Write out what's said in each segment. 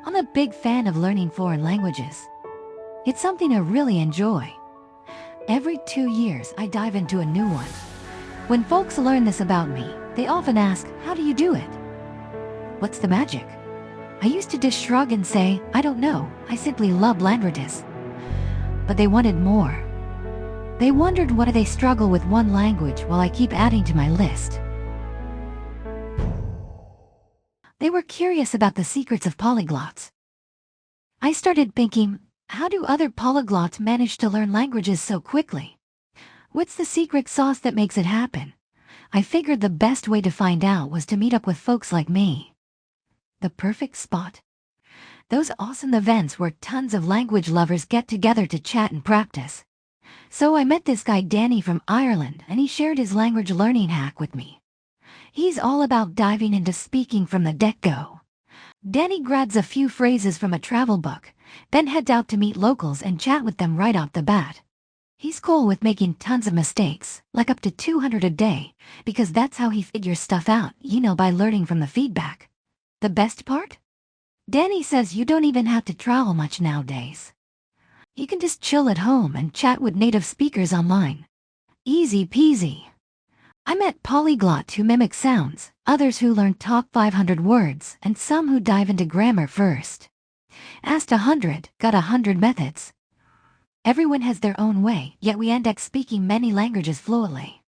I'm a big fan of learning foreign languages. It's something I really enjoy. Every 2 years, I dive into a new one. When folks learn this about me, they often ask, how do you do it? What's the magic? I used to just shrug and say, I don't know, I simply love languages. But they wanted more. They wondered why they struggle with one language while I keep adding to my list. They were curious about the secrets of polyglots. I started thinking, how do other polyglots manage to learn languages so quickly? What's the secret sauce that makes it happen? I figured the best way to find out was to meet up with folks like me. The perfect spot? Those awesome events where tons of language lovers get together to chat and practice. So I met this guy Danny from Ireland, and he shared his language learning hack with me. He's all about diving into speaking from the get-go. Danny grabs a few phrases from a travel book, then heads out to meet locals and chat with them right off the bat. He's cool with making tons of mistakes, like up to 200 a day, because that's how he figures stuff out, by learning from the feedback. The best part? Danny says you don't even have to travel much nowadays. You can just chill at home and chat with native speakers online. Easy peasy. I met polyglots who mimic sounds, others who learn top 500 words, and some who dive into grammar first. Asked 100, got 100 methods. Everyone has their own way, yet we end up speaking many languages fluently.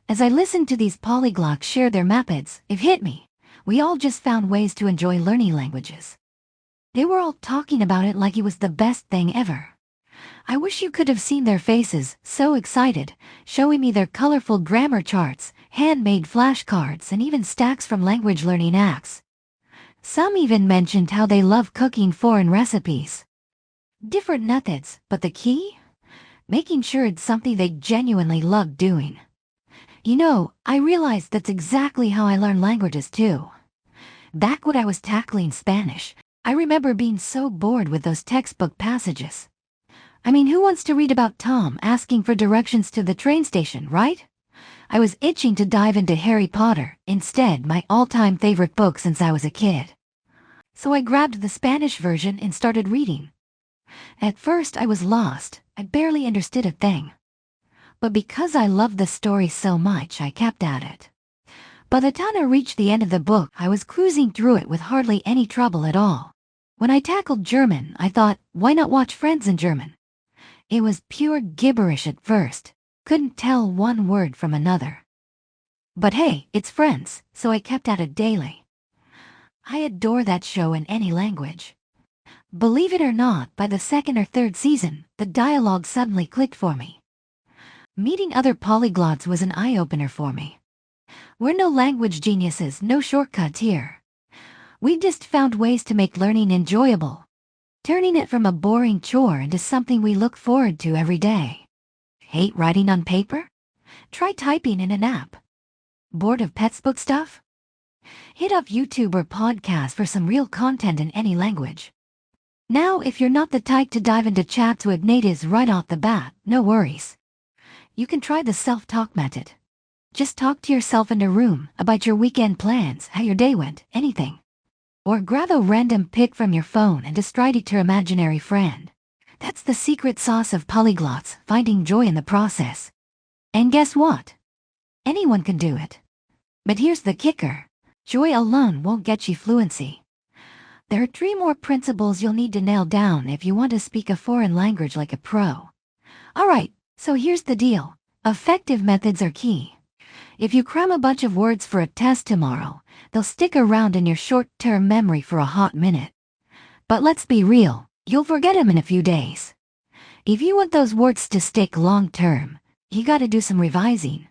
As I listened to these polyglots share their methods, it hit me. We all just found ways to enjoy learning languages. They were all talking about it like it was the best thing ever. I wish you could have seen their faces, so excited, showing me their colorful grammar charts, handmade flashcards, and even stacks from language learning apps. Some even mentioned how they love cooking foreign recipes. Different methods, but the key? Making sure it's something they genuinely love doing. I realized that's exactly how I learn languages too. Back when I was tackling Spanish, I remember being so bored with those textbook passages. Who wants to read about Tom asking for directions to the train station, right? I was itching to dive into Harry Potter, instead my all-time favorite book since I was a kid. So I grabbed the Spanish version and started reading. At first I was lost, I barely understood a thing. But because I loved the story so much, I kept at it. By the time I reached the end of the book, I was cruising through it with hardly any trouble at all. When I tackled German, I thought, why not watch Friends in German? It was pure gibberish at first. Couldn't tell one word from another. But hey, it's Friends, so I kept at it daily. I adore that show in any language. Believe it or not, by the second or third season, the dialogue suddenly clicked for me. Meeting other polyglots was an eye-opener for me. We're no language geniuses, no shortcuts here. We just found ways to make learning enjoyable, turning it from a boring chore into something we look forward to every day. Hate writing on paper? Try typing in an app. Bored of textbook stuff? Hit up YouTube or podcast for some real content in any language. Now, if you're not the type to dive into chats with natives right off the bat, no worries. You can try the self-talk method. Just talk to yourself in a room about your weekend plans, how your day went, anything. Or grab a random pic from your phone and just write it to your imaginary friend. That's the secret sauce of polyglots, finding joy in the process. And guess what? Anyone can do it. But here's the kicker. Joy alone won't get you fluency. There are 3 more principles you'll need to nail down if you want to speak a foreign language like a pro. Alright, so here's the deal. Effective methods are key. If you cram a bunch of words for a test tomorrow, they'll stick around in your short-term memory for a hot minute. But let's be real, you'll forget them in a few days. If you want those words to stick long-term, you gotta do some revising.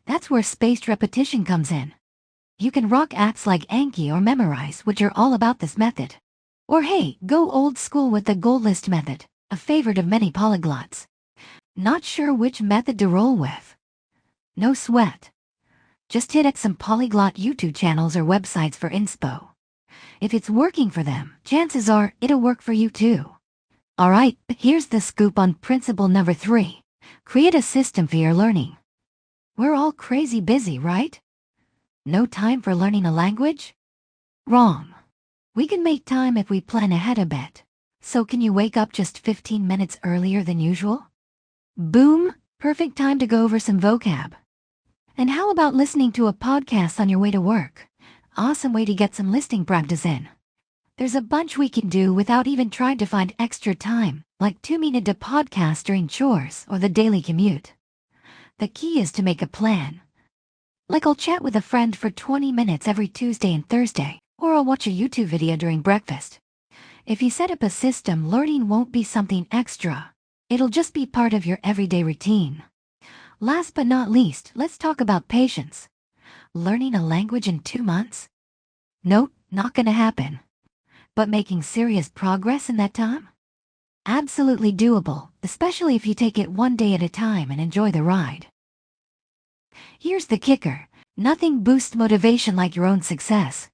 That's where spaced repetition comes in. You can rock apps like Anki or Memorize, which are all about this method. Or hey, go old school with the goal list method, a favorite of many polyglots. Not sure which method to roll with? No sweat. Just hit up some polyglot YouTube channels or websites for inspo. If it's working for them, chances are it'll work for you too. Alright, here's the scoop on principle number 3. Create a system for your learning. We're all crazy busy, right? No time for learning a language? Wrong. We can make time if we plan ahead a bit. So can you wake up just 15 minutes earlier than usual? Boom! Perfect time to go over some vocab. And how about listening to a podcast on your way to work? Awesome way to get some listening practice in. There's a bunch we can do without even trying to find extra time, like 2 minute podcast during chores or the daily commute. The key is to make a plan. Like I'll chat with a friend for 20 minutes every Tuesday and Thursday, or I'll watch a YouTube video during breakfast. If you set up a system, learning won't be something extra. It'll just be part of your everyday routine. Last but not least, let's talk about patience. Learning a language in 2 months? Nope, not gonna happen. But making serious progress in that time? Absolutely doable, especially if you take it one day at a time and enjoy the ride. Here's the kicker. Nothing boosts motivation like your own success.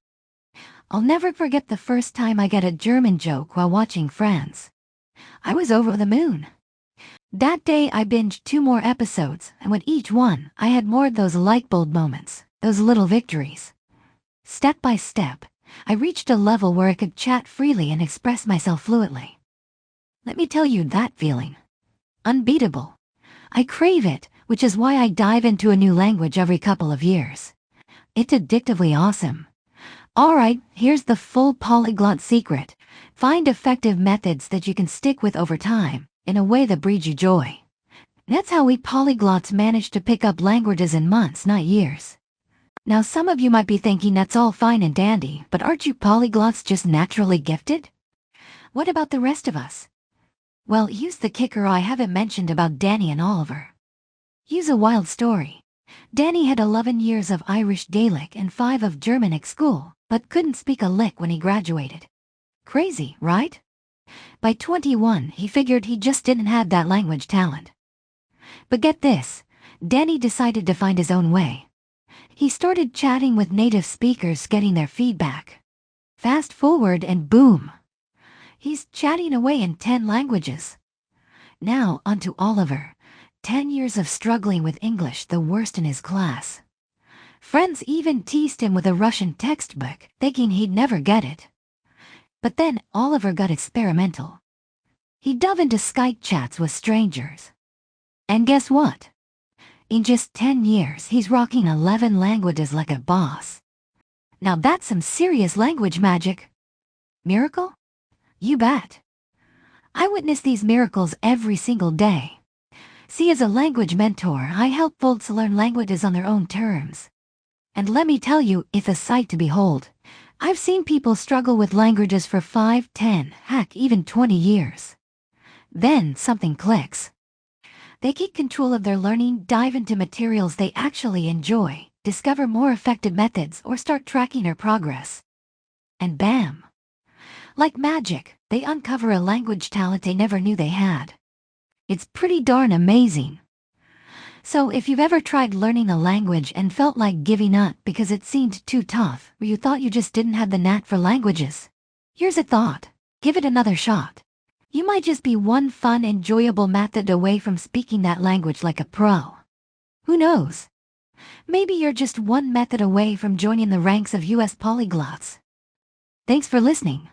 I'll never forget the first time I got a German joke while watching Friends. I was over the moon. That day I binged 2 more episodes, and with each one, I had more of those lightbulb moments, those little victories. Step by step, I reached a level where I could chat freely and express myself fluently. Let me tell you that feeling. Unbeatable. I crave it, which is why I dive into a new language every couple of years. It's addictively awesome. Alright, here's the full polyglot secret. Find effective methods that you can stick with over time, in a way that breeds you joy. That's how we polyglots manage to pick up languages in months, not years. Now some of you might be thinking that's all fine and dandy, but aren't you polyglots just naturally gifted? What about the rest of us? Well, here's the kicker I haven't mentioned about Danny and Oliver. Here's a wild story. Danny had 11 years of Irish Gaelic and 5 of German at school, but couldn't speak a lick when he graduated. Crazy, right? By 21, he figured he just didn't have that language talent. But get this, Danny decided to find his own way. He started chatting with native speakers, getting their feedback. Fast forward and boom! He's chatting away in 10 languages. Now, onto Oliver. 10 years of struggling with English, the worst in his class. Friends even teased him with a Russian textbook, thinking he'd never get it. But then Oliver got experimental. He dove into Skype chats with strangers. And guess what? In just 10 years, he's rocking 11 languages like a boss. Now that's some serious language magic. Miracle? You bet. I witness these miracles every single day. See, as a language mentor, I help folks learn languages on their own terms. And let me tell you, it's a sight to behold. I've seen people struggle with languages for 5, 10, heck, even 20 years. Then something clicks. They keep control of their learning, dive into materials they actually enjoy, discover more effective methods, or start tracking their progress. And bam! Like magic, they uncover a language talent they never knew they had. It's pretty darn amazing. So if you've ever tried learning a language and felt like giving up because it seemed too tough, or you thought you just didn't have the knack for languages, here's a thought. Give it another shot. You might just be one fun, enjoyable method away from speaking that language like a pro. Who knows? Maybe you're just one method away from joining the ranks of US polyglots. Thanks for listening.